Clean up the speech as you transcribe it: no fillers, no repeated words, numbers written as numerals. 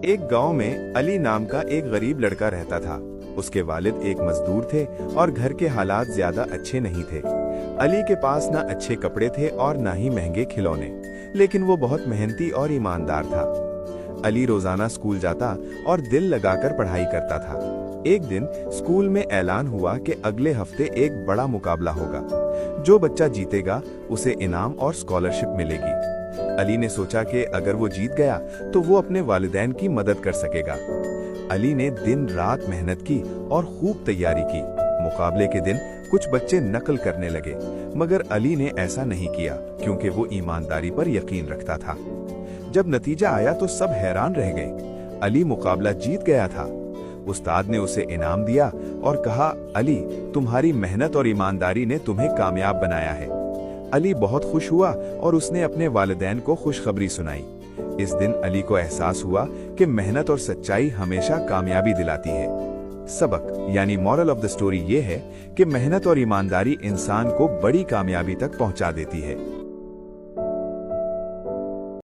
एक गांव में अली नाम का एक गरीब लड़का रहता था। उसके वालिद एक मजदूर थे और घर के हालात ज्यादा अच्छे नहीं थे। अली के पास ना अच्छे कपड़े थे और ना ही महंगे खिलौने, लेकिन वो बहुत मेहनती और ईमानदार था। अली रोजाना स्कूल जाता और दिल लगाकर पढ़ाई करता था। एक दिन स्कूल में ऐलान हुआ कि अगले हफ्ते एक बड़ा मुकाबला होगा। जो बच्चा जीतेगा उसे इनाम और स्कॉलरशिप मिलेगी। अली ने सोचा कि अगर वो जीत गया तो वो अपने वालिदैन की मदद कर सकेगा। अली ने दिन रात मेहनत की और खूब तैयारी की। मुकाबले के दिन कुछ बच्चे नकल करने लगे, मगर अली ने ऐसा नहीं किया क्योंकि वो ईमानदारी पर यकीन रखता था। जब नतीजा आया तो सब हैरान रह गए। अली मुकाबला जीत गया था। उस्ताद ने उसे इनाम दिया और कहा, अली, तुम्हारी मेहनत और ईमानदारी ने तुम्हें कामयाब बनाया है। अली बहुत खुश हुआ और उसने अपने वालिदैन को खुशखबरी सुनाई। इस दिन अली को एहसास हुआ कि मेहनत और सच्चाई हमेशा कामयाबी दिलाती है। सबक यानी मॉरल ऑफ द स्टोरी ये है कि मेहनत और ईमानदारी इंसान को बड़ी कामयाबी तक पहुंचा देती है।